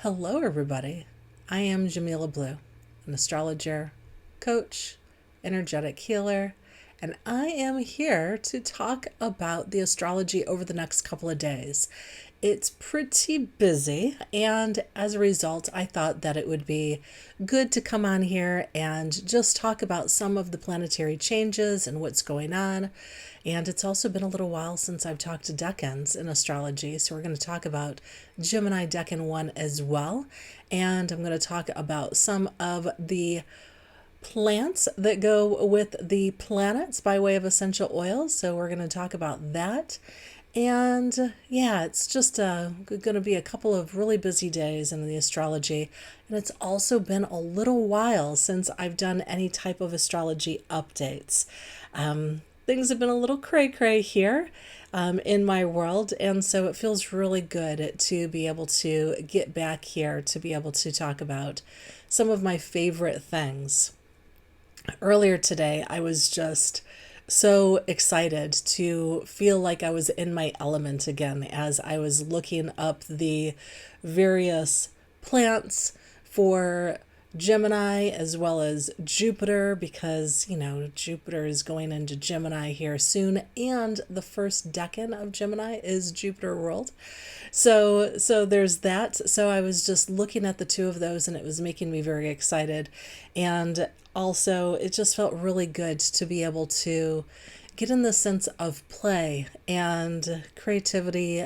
Hello, everybody. I am Jamila Blue, an astrologer, coach, energetic healer, and I am here to talk about the astrology over the next couple of days. It's pretty busy, and as a result, I thought that it would be good to come on here and just talk about some of the planetary changes and what's going on. And it's also been a little while since I've talked to decans in astrology, so we're going to talk about Gemini Decan 1 as well. And I'm going to talk about some of the plants that go with the planets by way of essential oils. So we're going to talk about that. And yeah, it's just going to be a couple of really busy days in the astrology. And it's also been a little while since I've done any type of astrology updates. Things have been a little cray-cray here in my world, and so it feels really good to be able to get back here to be able to talk about some of my favorite things. Earlier today, I was just so excited to feel like I was in my element again as I was looking up the various plants for Gemini as well as Jupiter, because Jupiter is going into Gemini here soon, and the first decan of Gemini is Jupiter ruled. So there's that. So I was just looking at the two of those and it was making me very excited. And also it just felt really good to be able to get in the sense of play and creativity,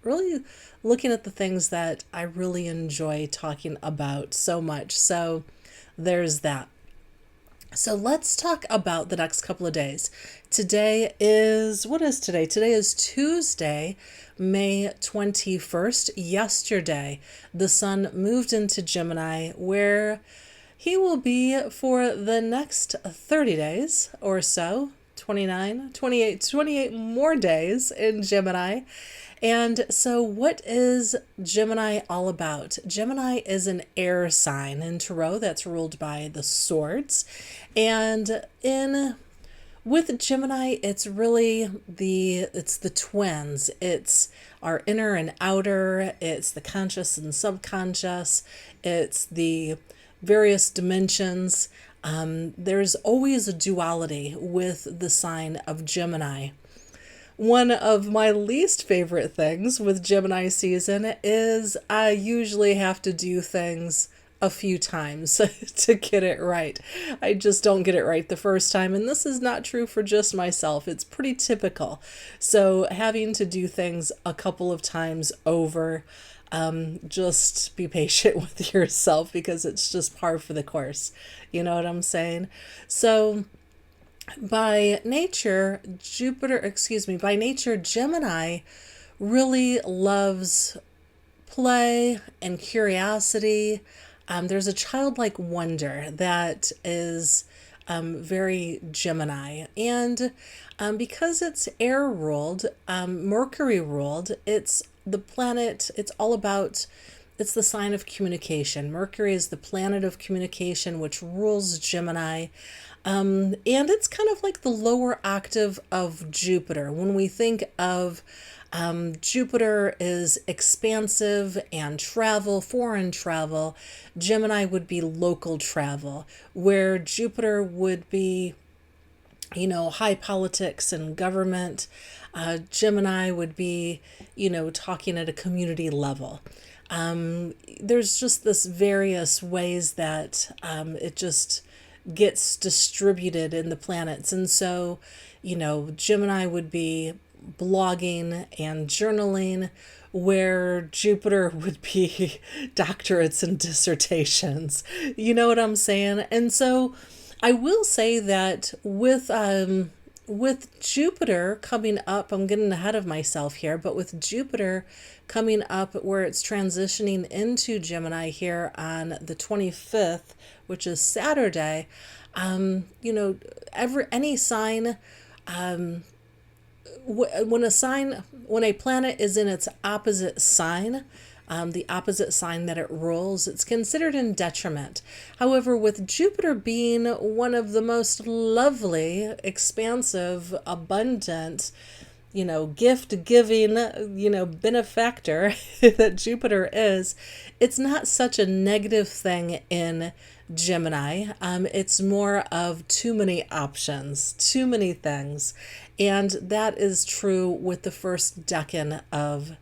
really looking at the things that I really enjoy talking about so much. So there's that. So let's talk about the next couple of days. What is today? Today is Tuesday, May 21st. Yesterday, the sun moved into Gemini, where he will be for the next 30 days or so, 28 more days in Gemini. And so what is Gemini all about? Gemini is an air sign in Tarot that's ruled by the swords. And with Gemini, it's really it's the twins. It's our inner and outer. It's the conscious and subconscious. It's the various dimensions. There's always a duality with the sign of Gemini. One of my least favorite things with Gemini season is I usually have to do things a few times to get it right. I just don't get it right the first time, and this is not true for just myself. It's pretty typical. So having to do things a couple of times over, just be patient with yourself because it's just par for the course. You know what I'm saying? So by nature, Gemini really loves play and curiosity. There's a childlike wonder that is very Gemini. And because it's air ruled, Mercury ruled, it's the planet, it's the sign of communication. Mercury is the planet of communication, which rules Gemini. And it's kind of like the lower octave of Jupiter. When we think of Jupiter is expansive and travel, foreign travel, Gemini would be local travel, where Jupiter would be, high politics and government. Gemini would be, talking at a community level. There's just this various ways that it just gets distributed in the planets. And so, Gemini would be blogging and journaling, where Jupiter would be doctorates and dissertations. You know what I'm saying? And so I will say that with Jupiter coming up, I'm getting ahead of myself here, but with Jupiter coming up where it's transitioning into Gemini here on the 25th, which is Saturday, any sign, when a planet is in its opposite sign, the opposite sign that it rules, it's considered in detriment. However, with Jupiter being one of the most lovely, expansive, abundant, gift giving, benefactor that Jupiter is, it's not such a negative thing in Gemini. It's more of too many options, too many things. And that is true with the first decan of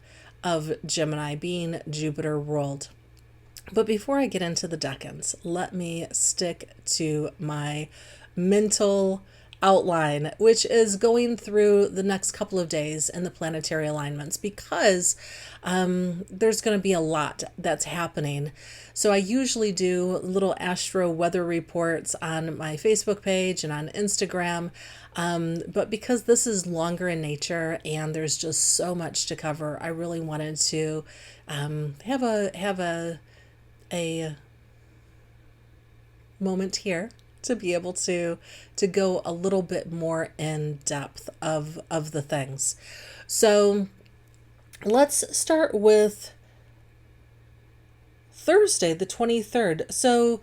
Gemini being Jupiter ruled. But before I get into the decans, let me stick to my mental outline, which is going through the next couple of days in the planetary alignments, because there's going to be a lot that's happening. So I usually do little astro weather reports on my Facebook page and on Instagram. But because this is longer in nature and there's just so much to cover, I really wanted to have a moment here to be able to go a little bit more in depth of the things. So let's start with Thursday, the 23rd. So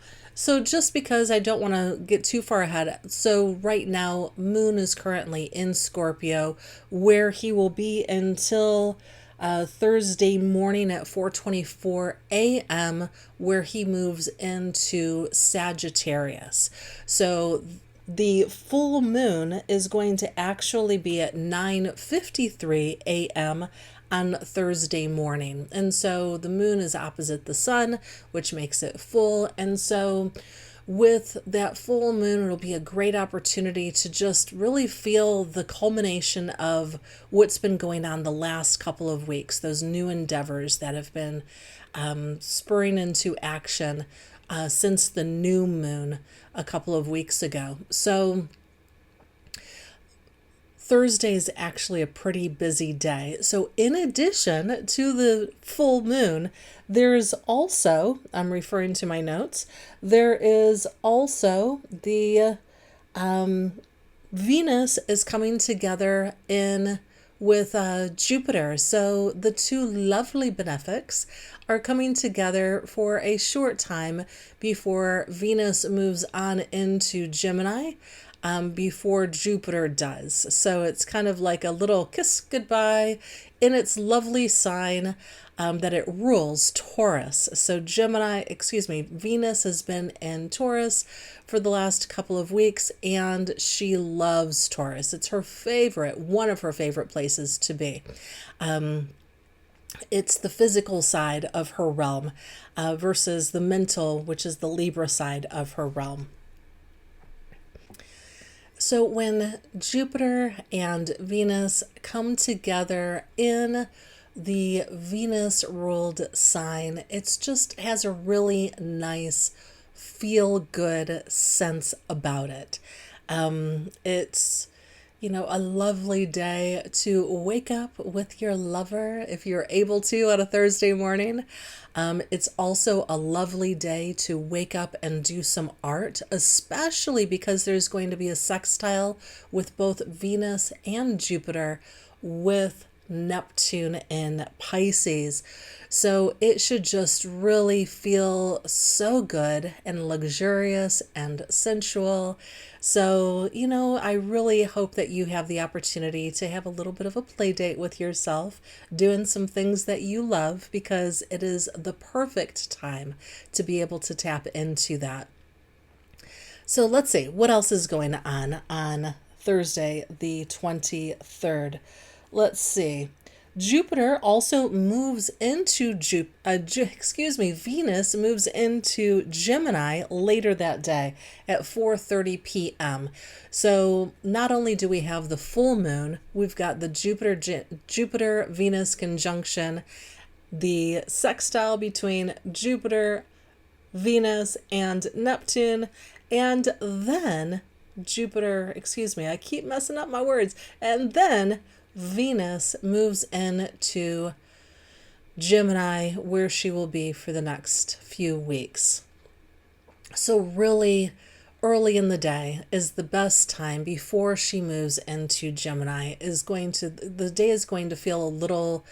just because I don't want to get too far ahead, so right now Moon is currently in Scorpio, where he will be until Thursday morning at 4:24 a.m., where he moves into Sagittarius. So the full moon is going to actually be at 9:53 a.m. on Thursday morning. And so the moon is opposite the sun, which makes it full. And so with that full moon, it'll be a great opportunity to just really feel the culmination of what's been going on the last couple of weeks, those new endeavors that have been spurring into action since the new moon a couple of weeks ago. So Thursday is actually a pretty busy day. So in addition to the full moon, there's also, I'm referring to my notes, there is also the Venus is coming together in with Jupiter. So the two lovely benefics are coming together for a short time before Venus moves on into Gemini. Before Jupiter does. So it's kind of like a little kiss goodbye in its lovely sign that it rules Taurus. So Venus has been in Taurus for the last couple of weeks, and she loves Taurus. It's her favorite, one of her favorite places to be. It's the physical side of her realm versus the mental, which is the Libra side of her realm. So when Jupiter and Venus come together in the Venus ruled sign, it's just has a really nice feel good sense about it. It's a lovely day to wake up with your lover if you're able to on a Thursday morning. It's also a lovely day to wake up and do some art, especially because there's going to be a sextile with both Venus and Jupiter with Neptune in Pisces. So it should just really feel so good and luxurious and sensual. So, I really hope that you have the opportunity to have a little bit of a play date with yourself, doing some things that you love, because it is the perfect time to be able to tap into that. So let's see, what else is going on Thursday, the 23rd? Let's see. Jupiter also moves into Venus moves into Gemini later that day at 4:30 p.m. So not only do we have the full moon, we've got the Jupiter Venus conjunction, the sextile between Jupiter, Venus, and Neptune, and then I keep messing up my words, and then Venus moves into Gemini, where she will be for the next few weeks. So really early in the day is the best time before she moves into Gemini. The day is going to feel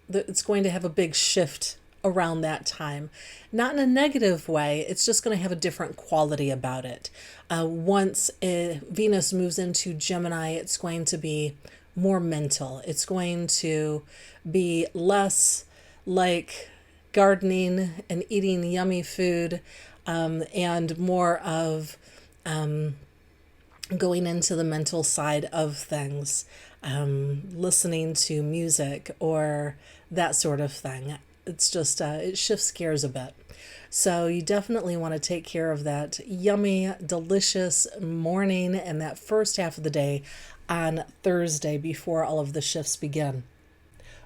it's going to have a big shift around that time. Not in a negative way, it's just going to have a different quality about it. Once Venus moves into Gemini, it's going to be more mental. It's going to be less like gardening and eating yummy food, and more of going into the mental side of things, listening to music or that sort of thing. It's just, it shifts gears a bit. So you definitely want to take care of that yummy, delicious morning and that first half of the day on Thursday before all of the shifts begin.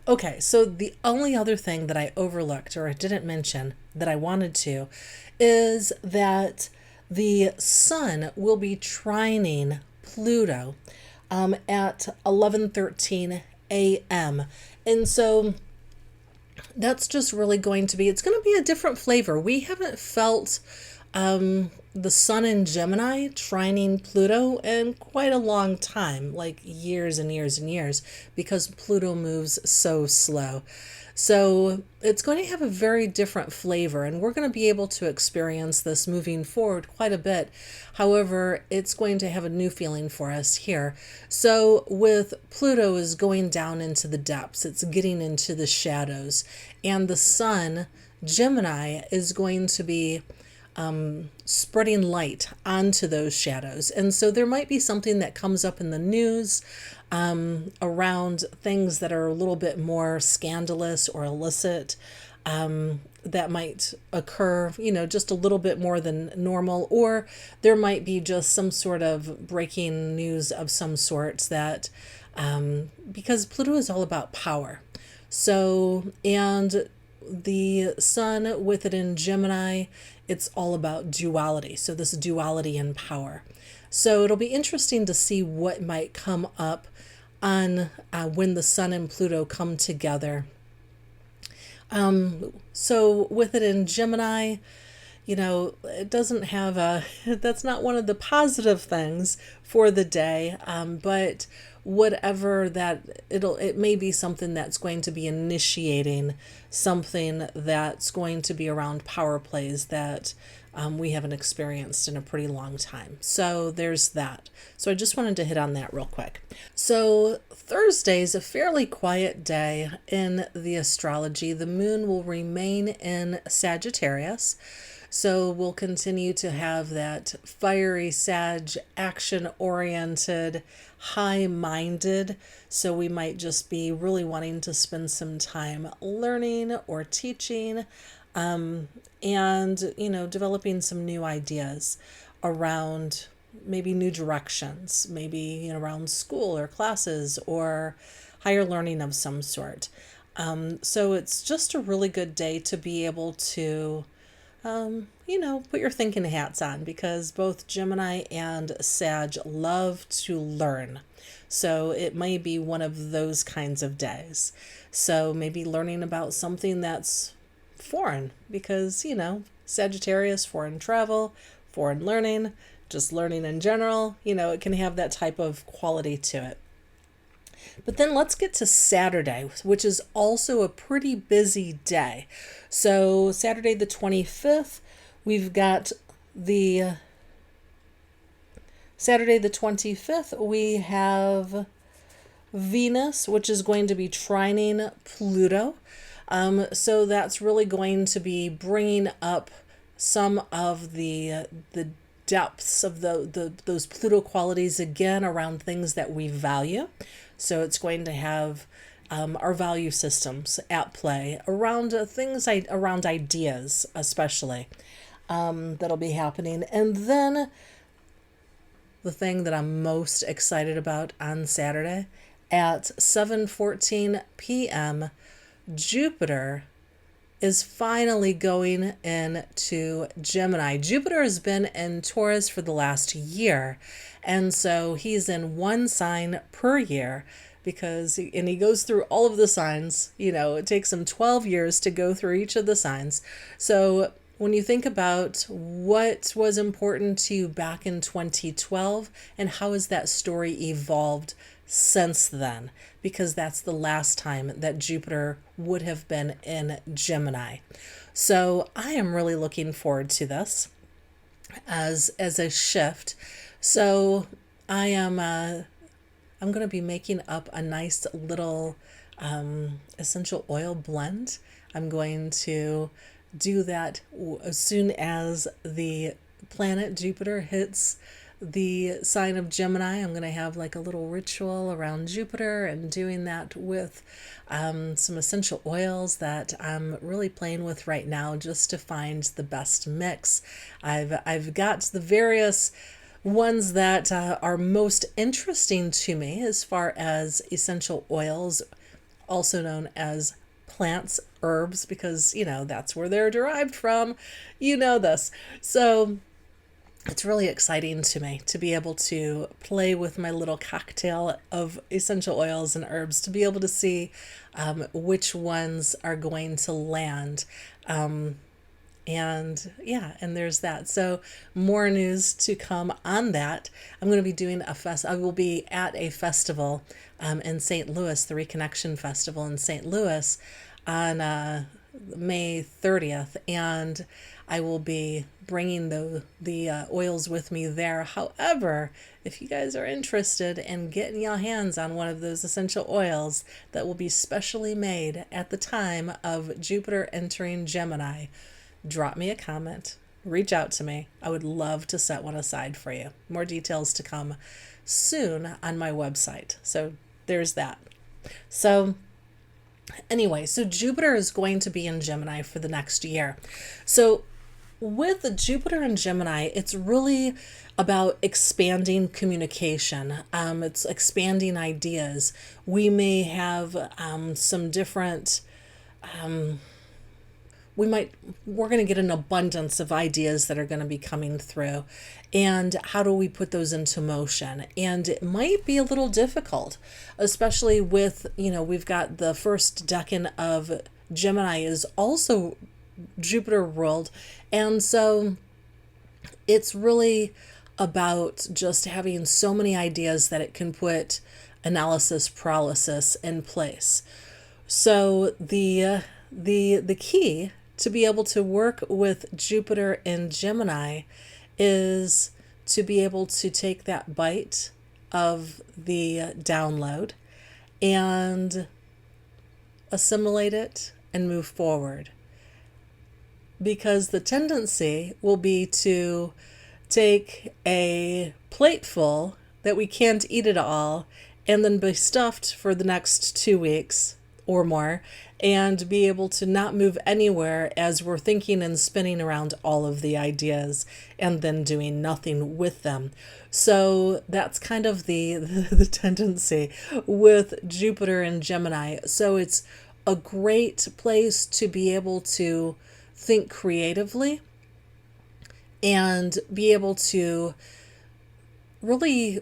Okay, so the only other thing that I overlooked or I didn't mention that I wanted to is that the sun will be trining Pluto at 11:13 a.m. And so that's just really going to be, it's going to be a different flavor. We haven't felt the sun in Gemini trining Pluto in quite a long time, like years and years and years, because Pluto moves so slow. So it's going to have a very different flavor, and we're going to be able to experience this moving forward quite a bit. However, it's going to have a new feeling for us here. So with Pluto is going down into the depths, it's getting into the shadows, and the sun, Gemini, is going to be spreading light onto those shadows. And so there might be something that comes up in the news around things that are a little bit more scandalous or illicit, that might occur, just a little bit more than normal, or there might be just some sort of breaking news of some sorts that, because Pluto is all about power. So, and the sun with it in Gemini, it's all about duality. So this duality in power. So it'll be interesting to see what might come up on when the sun and Pluto come together. So with it in Gemini, it doesn't have that's not one of the positive things for the day, but whatever that it may be something that's going to be initiating something that's going to be around power plays that we haven't experienced in a pretty long time. So there's that. So I just wanted to hit on that real quick. So Thursday is a fairly quiet day in the astrology. The moon will remain in Sagittarius. So we'll continue to have that fiery Sag, action-oriented, high-minded. So we might just be really wanting to spend some time learning or teaching, and, developing some new ideas around maybe new directions, maybe, around school or classes or higher learning of some sort. So it's just a really good day to be able to put your thinking hats on, because both Gemini and Sag love to learn. So it may be one of those kinds of days. So maybe learning about something that's foreign, because, Sagittarius, foreign travel, foreign learning, just learning in general, it can have that type of quality to it. But then let's get to Saturday, which is also a pretty busy day. So Saturday the 25th, we've got the Saturday the 25th, we have Venus, which is going to be trining Pluto. So that's really going to be bringing up some of the depths of those Pluto qualities again around things that we value. So it's going to have our value systems at play around things, around ideas especially, that'll be happening. And then the thing that I'm most excited about on Saturday at 7:14 p.m., Jupiter is finally going into Gemini. Jupiter has been in Taurus for the last year, and so he's in one sign per year, and he goes through all of the signs. It takes him 12 years to go through each of the signs. So when you think about what was important to you back in 2012 and how has that story evolved since then, because that's the last time that Jupiter would have been in Gemini. So I am really looking forward to this as a shift. So I am I'm going to be making up a nice little essential oil blend. I'm going to do that as soon as the planet Jupiter hits the sign of Gemini. I'm going to have like a little ritual around Jupiter and doing that with some essential oils that I'm really playing with right now just to find the best mix. I've got the various ones that are most interesting to me as far as essential oils, also known as plants, herbs, because, that's where they're derived from. You know this. So it's really exciting to me to be able to play with my little cocktail of essential oils and herbs, to be able to see which ones are going to land. And yeah, and there's that. So more news to come on that. I'm going to be doing I will be at a festival in St. Louis, the Reconnection Festival in St. Louis on May 30th, and I will be bringing the oils with me there. However, if you guys are interested in getting your hands on one of those essential oils that will be specially made at the time of Jupiter entering Gemini, drop me a comment, reach out to me. I would love to set one aside for you. More details to come soon on my website. So there's that. So anyway, so Jupiter is going to be in Gemini for the next year. So with Jupiter and Gemini, it's really about expanding communication. It's expanding ideas. We may have some different we're going to get an abundance of ideas that are going to be coming through, and how do we put those into motion? And it might be a little difficult, especially with, we've got the first decan of Gemini is also Jupiter ruled, and so it's really about just having so many ideas that it can put analysis paralysis in place. So the key to be able to work with Jupiter in Gemini is to be able to take that bite of the download and assimilate it and move forward. Because the tendency will be to take a plateful that we can't eat it all and then be stuffed for the next 2 weeks or more, and be able to not move anywhere as we're thinking and spinning around all of the ideas and then doing nothing with them. So that's kind of the tendency with Jupiter and Gemini. So it's a great place to be able to think creatively and be able to really,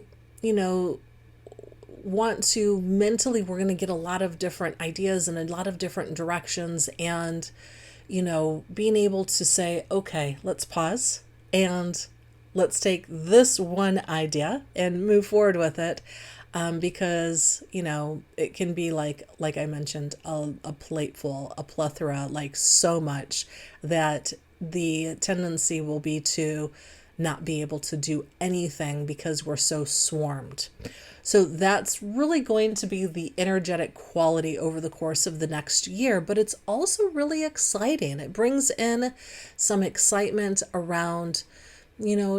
want to mentally, we're going to get a lot of different ideas and a lot of different directions, and being able to say, okay, let's pause and let's take this one idea and move forward with it, because it can be like I mentioned, a plateful, a plethora, like so much that the tendency will be to not be able to do anything because we're so swarmed. So that's really going to be the energetic quality over the course of the next year, but it's also really exciting. It brings in some excitement around,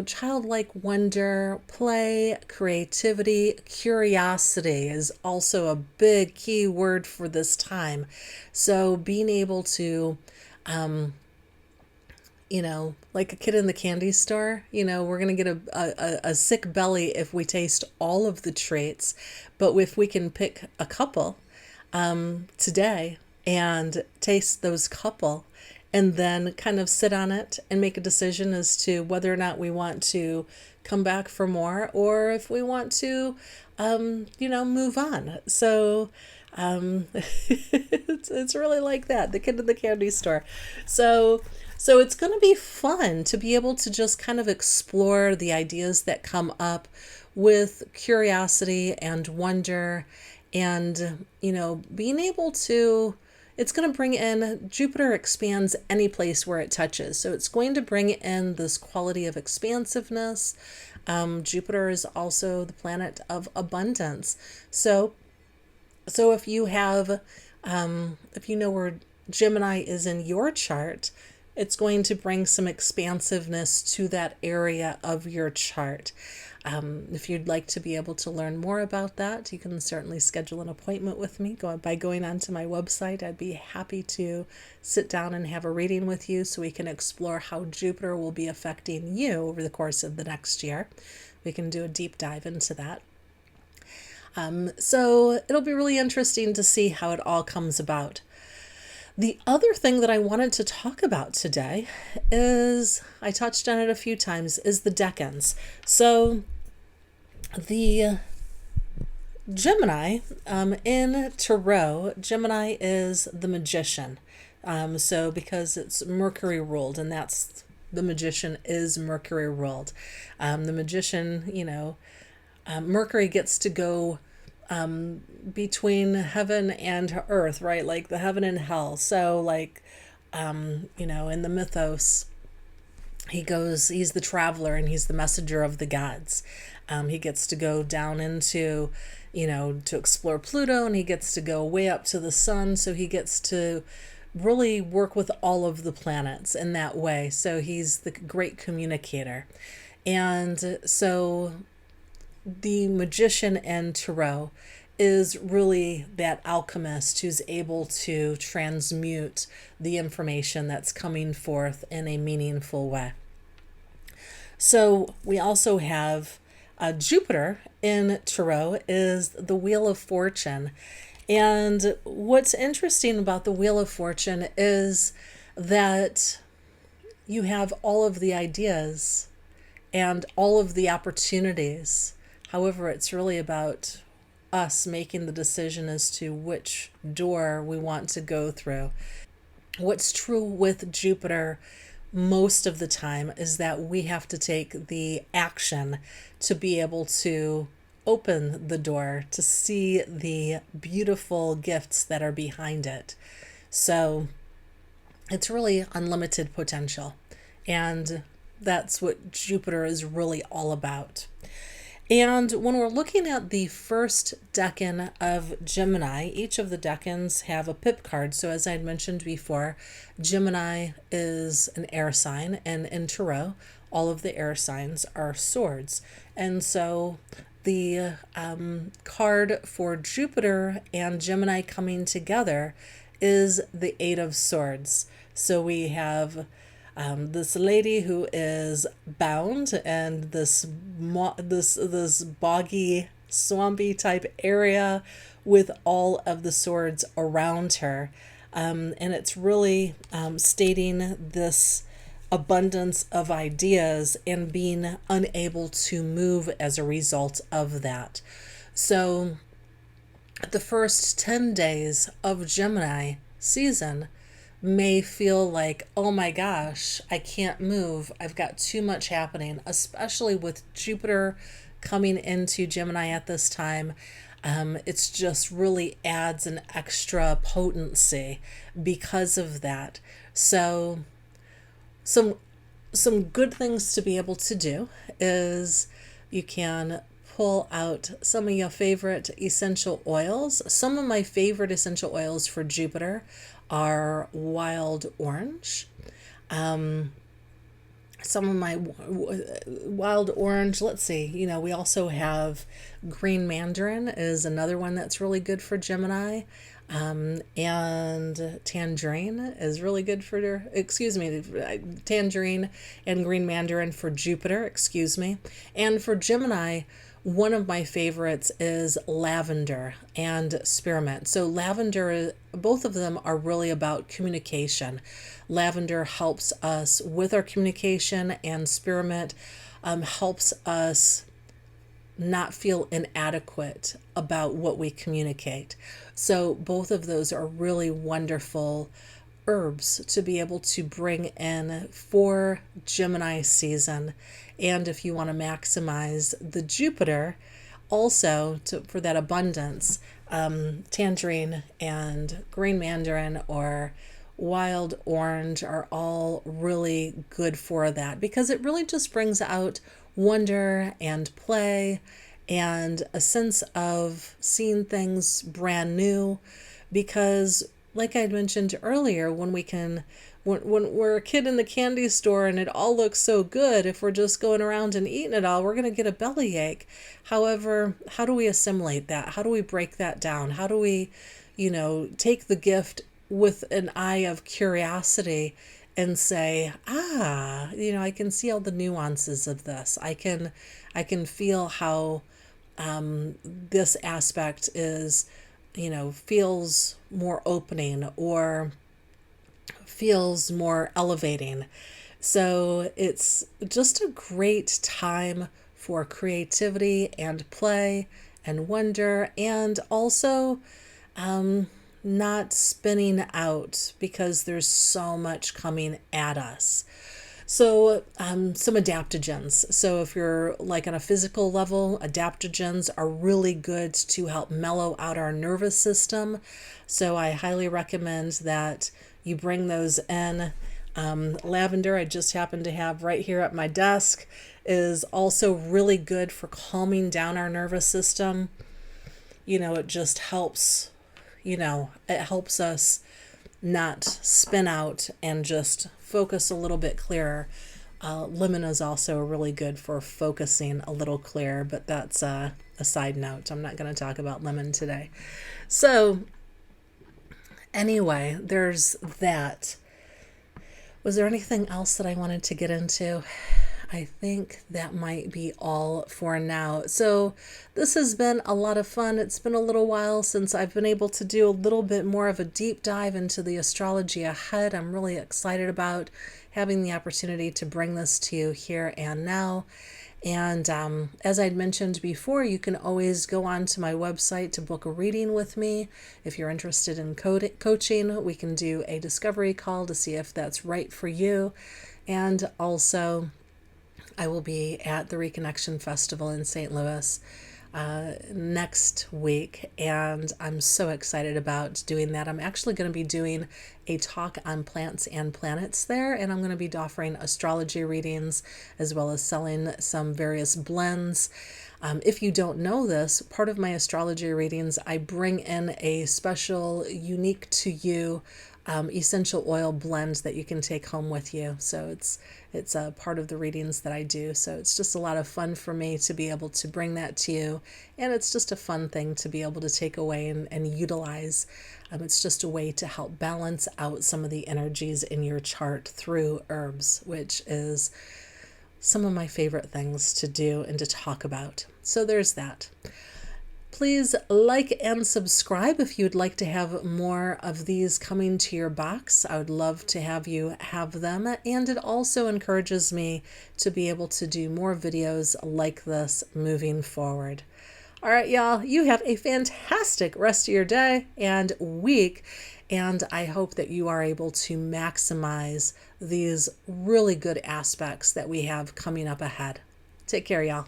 childlike wonder, play, creativity, curiosity is also a big key word for this time. So being able to, like a kid in the candy store, we're going to get a sick belly if we taste all of the treats. But if we can pick a couple today and taste those couple, and then kind of sit on it and make a decision as to whether or not we want to come back for more, or if we want to, move on. So it's really like that, the kid in the candy store. So it's going to be fun to be able to just kind of explore the ideas that come up with curiosity and wonder, and, being able to, it's going to bring in, Jupiter expands any place where it touches. So it's going to bring in this quality of expansiveness. Jupiter is also the planet of abundance. So if you have, if you know where Gemini is in your chart, it's going to bring some expansiveness to that area of your chart. If you'd like to be able to learn more about that, you can certainly schedule an appointment with me by going onto my website. I'd be happy to sit down and have a reading with you so we can explore how Jupiter will be affecting you over the course of the next year. We can do a deep dive into that. So it'll be really interesting to see how it all comes about. The other thing that I wanted to talk about today is, I touched on it a few times, is the decans. So the Gemini, in Tarot, Gemini is the magician. So because it's Mercury ruled, and that's, the magician is Mercury ruled. The magician, Mercury gets to go between heaven and earth, right? Like the heaven and hell. So like, in the mythos, he's the traveler and he's the messenger of the gods. He gets to go down into, to explore Pluto, and he gets to go way up to the sun. So he gets to really work with all of the planets in that way. So he's the great communicator. And so the magician in Tarot is really that alchemist who's able to transmute the information that's coming forth in a meaningful way. So we also have Jupiter in Tarot is the Wheel of Fortune. And what's interesting about the Wheel of Fortune is that you have all of the ideas and all of the opportunities. However, it's really about us making the decision as to which door we want to go through. What's true with Jupiter most of the time is that we have to take the action to be able to open the door, to see the beautiful gifts that are behind it. So it's really unlimited potential. And that's what Jupiter is really all about. And when we're looking at the first decan of Gemini, each of the decans have a pip card. So as I had mentioned before, Gemini is an air sign, and in Tarot, all of the air signs are swords. And so the card for Jupiter and Gemini coming together is the Eight of Swords. So we have this lady who is bound and this boggy, swampy type area with all of the swords around her. And it's really stating this abundance of ideas and being unable to move as a result of that. So the first 10 days of Gemini season may feel like, oh my gosh, I can't move. I've got too much happening, especially with Jupiter coming into Gemini at this time. It's just really adds an extra potency because of that. So some good things to be able to do is you can pull out some of your favorite essential oils. Some of my favorite essential oils for Jupiter are wild orange. Some of my wild orange, let's see, we also have green mandarin is another one that's really good for Gemini. And tangerine is really good for, tangerine and green mandarin for Jupiter, And for Gemini, one of my favorites is lavender and spearmint. So lavender, both of them are really about communication. Lavender helps us with our communication, and spearmint helps us not feel inadequate about what we communicate. So both of those are really wonderful herbs to be able to bring in for Gemini season. And if you want to maximize the Jupiter also for that abundance, tangerine and green mandarin or wild orange are all really good for that, because it really just brings out wonder and play and a sense of seeing things brand new. Because like I mentioned earlier, when we're a kid in the candy store and it all looks so good, if we're just going around and eating it all, we're going to get a bellyache. However, how do we assimilate that? How do we break that down? How do we, take the gift with an eye of curiosity and say, I can see all the nuances of this. I can feel how this aspect is, feels more opening or feels more elevating. So it's just a great time for creativity and play and wonder, and also not spinning out because there's so much coming at us. So, some adaptogens. So, if you're like on a physical level, adaptogens are really good to help mellow out our nervous system. So, I highly recommend that you bring those in. Lavender, I just happen to have right here at my desk, is also really good for calming down our nervous system. It just helps, it helps us not spin out and just focus a little bit clearer. Lemon is also really good for focusing a little clearer, but that's a side note. I'm not going to talk about lemon today. So anyway, there's that. Was there anything else that I wanted to get into? I think that might be all for now. So this has been a lot of fun. It's been a little while since I've been able to do a little bit more of a deep dive into the astrology ahead. I'm really excited about having the opportunity to bring this to you here and now. And as I'd mentioned before, you can always go on to my website to book a reading with me. If you're interested in coaching, we can do a discovery call to see if that's right for you. And also, I will be at the Reconnection Festival in St. Louis next week, and I'm so excited about doing that. I'm actually going to be doing a talk on plants and planets there, and I'm going to be offering astrology readings as well as selling some various blends. If you don't know this, part of my astrology readings, I bring in a special, unique to you essential oil blend that you can take home with you. So it's a part of the readings that I do. So it's just a lot of fun for me to be able to bring that to you. And it's just a fun thing to be able to take away and utilize. It's just a way to help balance out some of the energies in your chart through herbs, which is some of my favorite things to do and to talk about. So there's that. Please like and subscribe if you'd like to have more of these coming to your box. I would love to have you have them. And it also encourages me to be able to do more videos like this moving forward. All right, y'all, you have a fantastic rest of your day and week. And I hope that you are able to maximize these really good aspects that we have coming up ahead. Take care, y'all.